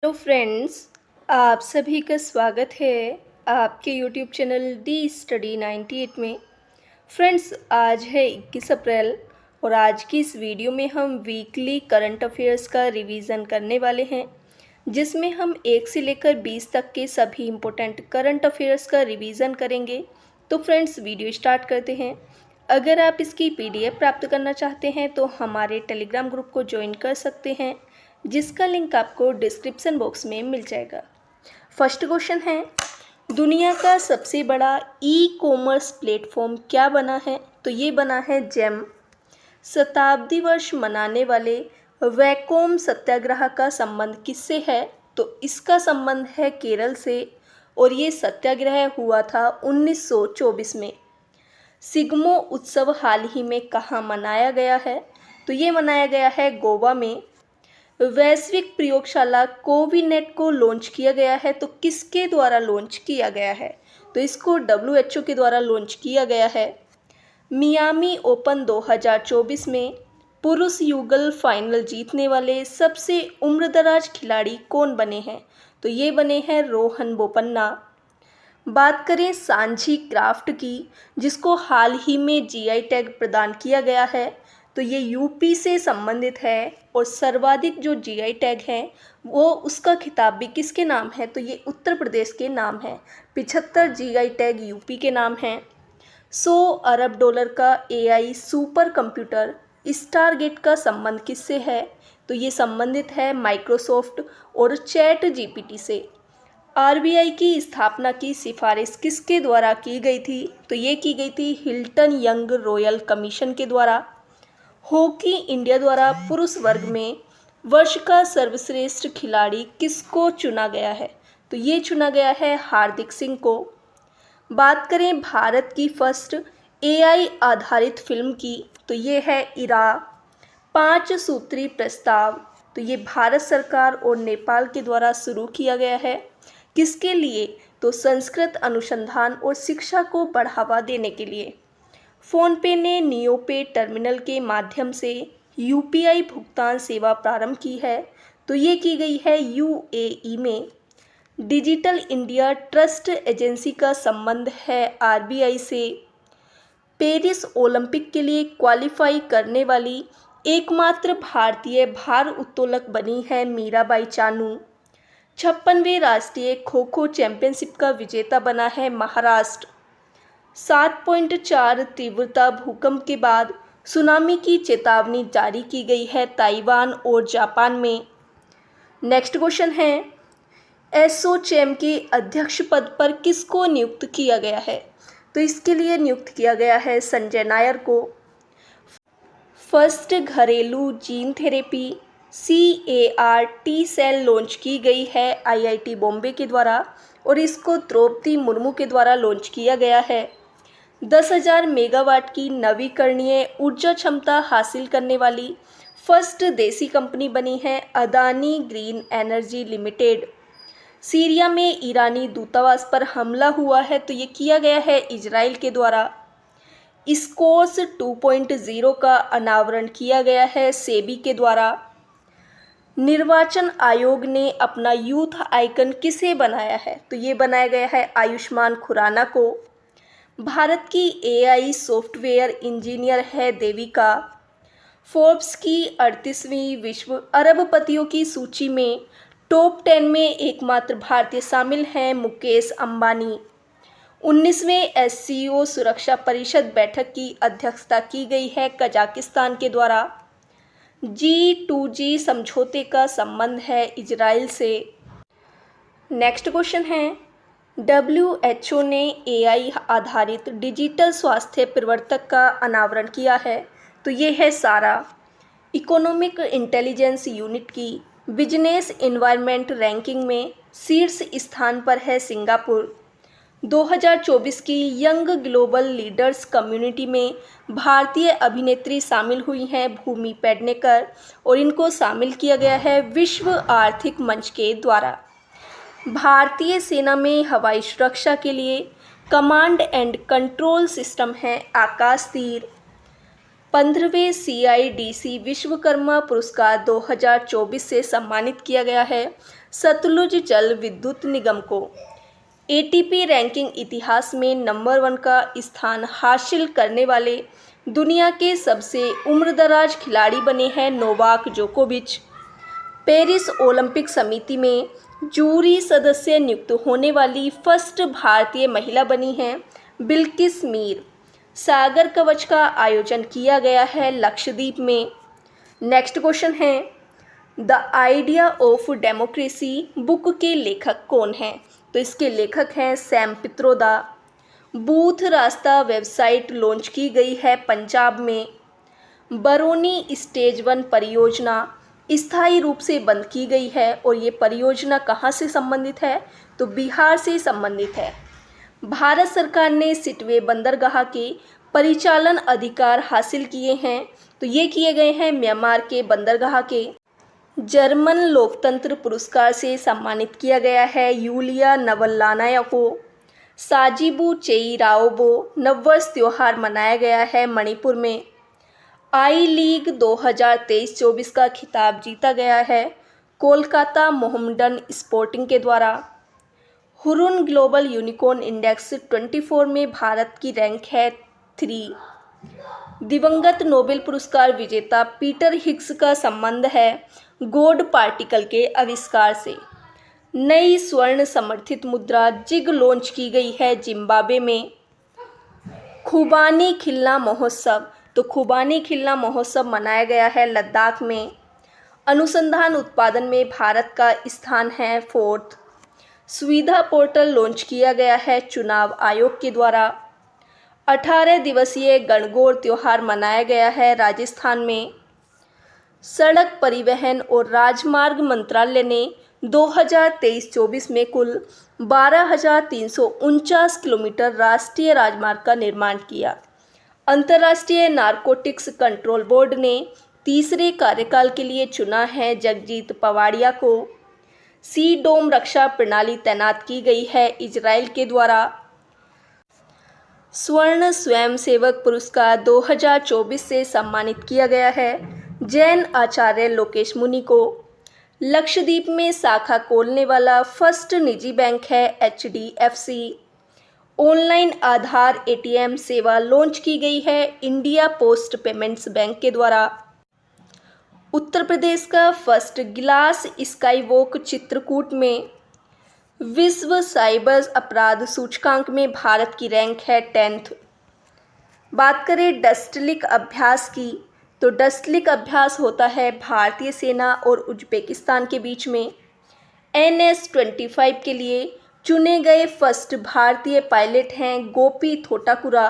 Hello friends, आप सभी का स्वागत है आपके यूट्यूब चैनल डी स्टडी 98 में। फ्रेंड्स, आज है 21 अप्रैल और आज की इस वीडियो में हम वीकली करंट अफेयर्स का रिवीजन करने वाले हैं, जिसमें हम 1 से लेकर 20 तक के सभी इम्पोर्टेंट करंट अफेयर्स का रिवीजन करेंगे। तो फ्रेंड्स, वीडियो स्टार्ट करते हैं। अगर आप इसकी पीडीएफ प्राप्त करना चाहते हैं तो हमारे टेलीग्राम ग्रुप को ज्वाइन कर सकते हैं, जिसका लिंक आपको डिस्क्रिप्शन बॉक्स में मिल जाएगा। फर्स्ट क्वेश्चन है, दुनिया का सबसे बड़ा ई कॉमर्स प्लेटफॉर्म क्या बना है? तो ये बना है जेम। शताब्दी वर्ष मनाने वाले वैकोम सत्याग्रह का संबंध किससे है? तो इसका संबंध है केरल से और ये सत्याग्रह हुआ था 1924 में। सिग्मो उत्सव हाल ही में कहाँ मनाया गया है? तो ये मनाया गया है गोवा में। वैश्विक प्रयोगशाला कोविनेट को लॉन्च किया गया है, तो किसके द्वारा लॉन्च किया गया है? तो इसको WHO के द्वारा लॉन्च किया गया है। मियामी ओपन 2024 में पुरुष युगल फाइनल जीतने वाले सबसे उम्रदराज खिलाड़ी कौन बने हैं? तो ये बने हैं रोहन बोपन्ना। बात करें सांझी क्राफ्ट की, जिसको हाल ही में जीआई टैग प्रदान किया गया है, तो ये यूपी से संबंधित है और सर्वाधिक जो जीआई टैग हैं वो उसका खिताब भी किसके नाम है? तो ये उत्तर प्रदेश के नाम है। 75 जीआई टैग यूपी के नाम हैं। 100 अरब डॉलर का एआई सुपर कंप्यूटर स्टारगेट का संबंध किससे है? तो ये संबंधित है माइक्रोसॉफ्ट और चैट जीपीटी से। आरबीआई की स्थापना की सिफारिश किसके द्वारा की गई थी? तो ये की गई थी हिल्टन यंग रॉयल कमीशन के द्वारा। हॉकी इंडिया द्वारा पुरुष वर्ग में वर्ष का सर्वश्रेष्ठ खिलाड़ी किसको चुना गया है? तो ये चुना गया है हार्दिक सिंह को। बात करें भारत की फर्स्ट एआई आधारित फिल्म की, तो ये है इरा 5 सूत्री प्रस्ताव। तो ये भारत सरकार और नेपाल के द्वारा शुरू किया गया है। किसके लिए? तो संस्कृत अनुसंधान और शिक्षा को बढ़ावा देने के लिए। फ़ोनपे ने नियोपे टर्मिनल के माध्यम से यूपीआई भुगतान सेवा प्रारंभ की है, तो ये की गई है यूएई में। डिजिटल इंडिया ट्रस्ट एजेंसी का संबंध है आरबीआई से। पेरिस ओलंपिक के लिए क्वालिफाई करने वाली एकमात्र भारतीय भार उत्तोलक बनी है मीराबाई चानू। 56वें राष्ट्रीय खो खो चैंपियनशिप का विजेता बना है महाराष्ट्र। 7.4 तीव्रता भूकंप के बाद सुनामी की चेतावनी जारी की गई है ताइवान और जापान में। नेक्स्ट क्वेश्चन है, एसोचैम के अध्यक्ष पद पर किसको नियुक्त किया गया है? तो इसके लिए नियुक्त किया गया है संजय नायर को। फर्स्ट घरेलू gene therapy CAR T cell launch की गई है IIT बॉम्बे के द्वारा और इसको द्रौपदी मुर्मू के द्वारा लॉन्च किया गया है। 10,000 मेगावाट की नवीकरणीय ऊर्जा क्षमता हासिल करने वाली फर्स्ट देसी कंपनी बनी है Adani green energy limited. Syria में ईरानी दूतावास पर हमला हुआ है, तो ये किया गया है इजराइल के द्वारा। स्कोर्स 2.0 का अनावरण किया गया है सेबी के द्वारा। निर्वाचन आयोग ने अपना यूथ आइकन किसे बनाया है? तो ये बनाया गया है आयुष्मान खुराना को। भारत की एआई सॉफ्टवेयर इंजीनियर है देविका। फोर्ब्स की 38वीं विश्व अरबपतियों की सूची में टॉप 10 में एकमात्र भारतीय शामिल हैं मुकेश अंबानी। 19वें SCO सुरक्षा परिषद बैठक की अध्यक्षता की गई है कजाकिस्तान के द्वारा। G2G समझौते का संबंध है इजराइल से। नेक्स्ट क्वेश्चन है, WHO ने AI आधारित डिजिटल स्वास्थ्य प्रवर्तक का अनावरण किया है, तो ये है सारा। इकोनॉमिक इंटेलिजेंस यूनिट की बिजनेस एनवायरनमेंट रैंकिंग में शीर्ष स्थान पर है सिंगापुर। 2024 की यंग ग्लोबल लीडर्स कम्युनिटी में भारतीय अभिनेत्री शामिल हुई हैं भूमि पेडनेकर और इनको शामिल किया गया है विश्व आर्थिक मंच के द्वारा। भारतीय सेना में हवाई सुरक्षा के लिए कमांड एंड कंट्रोल सिस्टम है आकाश तीर। 15वें CIDC विश्वकर्मा पुरस्कार 2024 से सम्मानित किया गया है सतलुज जल विद्युत निगम को। एटीपी रैंकिंग इतिहास में नंबर 1 का स्थान हासिल करने वाले दुनिया के सबसे उम्रदराज खिलाड़ी बने हैं नोवाक जोकोविच। पेरिस ओलंपिक समिति में जूरी सदस्य नियुक्त होने वाली फर्स्ट भारतीय महिला बनी हैं बिल्किस मीर। सागर कवच का आयोजन किया गया है लक्षद्वीप में। नेक्स्ट क्वेश्चन है, the idea of democracy book के लेखक कौन हैं? तो इसके लेखक हैं सैम पित्रोदा। बूथ रास्ता वेबसाइट लॉन्च की गई है पंजाब में। बरौनी स्टेज 1 परियोजना स्थायी रूप से बंद की गई है और ये परियोजना कहाँ से संबंधित है? तो बिहार से संबंधित है। भारत सरकार ने सिटवे बंदरगाह के परिचालन अधिकार हासिल किए हैं, तो ये किए गए हैं म्यांमार के बंदरगाह के। जर्मन लोकतंत्र पुरस्कार से सम्मानित किया गया है यूलिया नवलनाया को। साजिबू चेई राओबो नववर्ष त्योहार मनाया गया है मणिपुर में। आई लीग 2023-24 का खिताब जीता गया है कोलकाता मोहम्मडन स्पोर्टिंग के द्वारा। हुरुन ग्लोबल यूनिकॉर्न इंडेक्स 24 में भारत की रैंक है 3। दिवंगत नोबेल पुरस्कार विजेता पीटर हिग्स का संबंध है गॉड पार्टिकल के आविष्कार से। नई स्वर्ण समर्थित मुद्रा जिग लॉन्च की गई है जिम्बाब्वे में। खुबानी खिलना महोत्सव, तो खुबानी खिलना महोत्सव मनाया गया है लद्दाख में। अनुसंधान उत्पादन में भारत का स्थान है 4th। सुविधा पोर्टल लॉन्च किया गया है चुनाव आयोग के द्वारा। 18 दिवसीय गणगौर त्योहार मनाया गया है राजस्थान में। सड़क परिवहन और राजमार्ग मंत्रालय ने 2023-24 में कुल 12,349 किलोमीटर राष्ट्रीय राजमार्ग का निर्माण किया। अंतर्राष्ट्रीय नारकोटिक्स कंट्रोल बोर्ड ने तीसरे कार्यकाल के लिए चुना है जगजीत पवाड़िया को। सी डोम रक्षा प्रणाली तैनात की गई है इजराइल के द्वारा। स्वर्ण स्वयंसेवक पुरस्कार 2024 से सम्मानित किया गया है जैन आचार्य लोकेश मुनि को। लक्षद्वीप में शाखा खोलने वाला फर्स्ट निजी बैंक है HDFC। ऑनलाइन आधार ATM सेवा लॉन्च की गई है इंडिया पोस्ट पेमेंट्स बैंक के द्वारा। उत्तर प्रदेश का first glass sky walk Chitrakoot में। विश्व साइबर अपराध सूचकांक में भारत की रैंक है 10th। बात करें डस्टलिक अभ्यास की, तो डस्टलिक अभ्यास होता है भारतीय सेना और उज्बेकिस्तान के बीच में। NS-25 के लिए चुने गए फर्स्ट भारतीय पायलट हैं गोपी थोटाकुरा।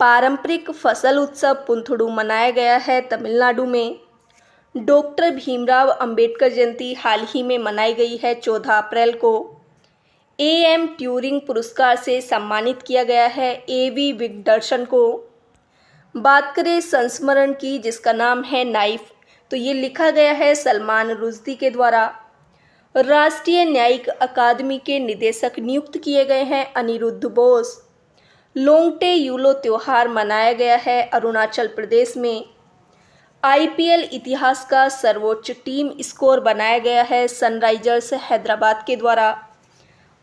पारंपरिक फसल उत्सव पुंथड़ू मनाया गया है तमिलनाडु में। डॉक्टर भीमराव अंबेडकर जयंती हाल ही में मनाई गई है 14 अप्रैल को। AM ट्यूरिंग पुरस्कार से सम्मानित किया गया है AV विगडर्सन को। बात करें संस्मरण की, जिसका नाम है नाइफ, तो ये लिखा गया है सलमान रुश्दी के द्वारा। राष्ट्रीय न्यायिक अकादमी के निदेशक नियुक्त किए गए हैं अनिरुद्ध बोस। लोंगटे यूलो त्योहार मनाया गया है अरुणाचल प्रदेश में। IPL इतिहास का सर्वोच्च टीम स्कोर बनाया गया है सनराइजर्स हैदराबाद के द्वारा।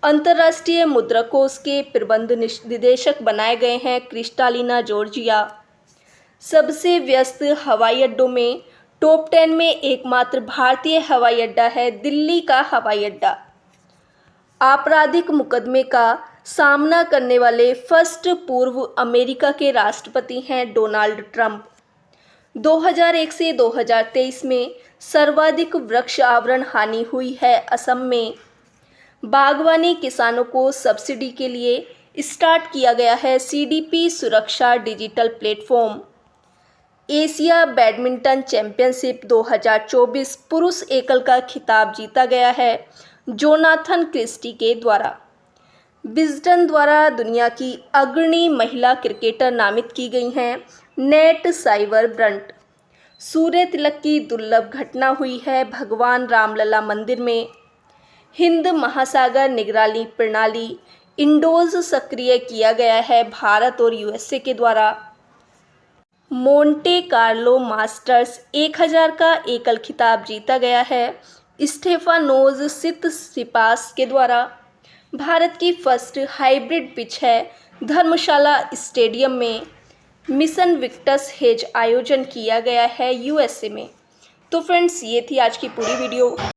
अंतर्राष्ट्रीय मुद्रा कोष के प्रबंध निदेशक बनाए गए हैं क्रिस्टालिना जॉर्जिया। सबसे व्यस्त हवाई अड्डों में टॉप 10 में एकमात्र भारतीय हवाई अड्डा है दिल्ली का हवाई अड्डा। आपराधिक मुकदमे का सामना करने वाले फर्स्ट पूर्व अमेरिका के राष्ट्रपति हैं डोनाल्ड ट्रंप। 2001 से 2023 में सर्वाधिक वृक्ष आवरण हानि हुई है असम में। बागवानी किसानों को सब्सिडी के लिए स्टार्ट किया गया है CDP सुरक्षा digital platform. Asia badminton championship 2024 पुरुष एकल का खिताब जीता गया है जोनाथन क्रिस्टी के द्वारा। विजडन द्वारा दुनिया की अग्रणी महिला क्रिकेटर नामित की गई हैं नेट साइवर ब्रंट। सूर्य तिलक की दुर्लभ घटना हुई है भगवान रामलला मंदिर में। हिंद महासागर निगरानी प्रणाली इंडोज सक्रिय किया गया है भारत और USA के द्वारा। मोंटे कार्लो मास्टर्स 1000 का एकल खिताब जीता गया है स्टेफानोस सितसिपास के द्वारा भारत की फर्स्ट हाइब्रिड पिच है। धर्मशाला स्टेडियम में मिशन विक्टस हेज आयोजन किया गया है यूएसए में। तो फ्रेंड्स, ये थी आज की पूरी वीडियो।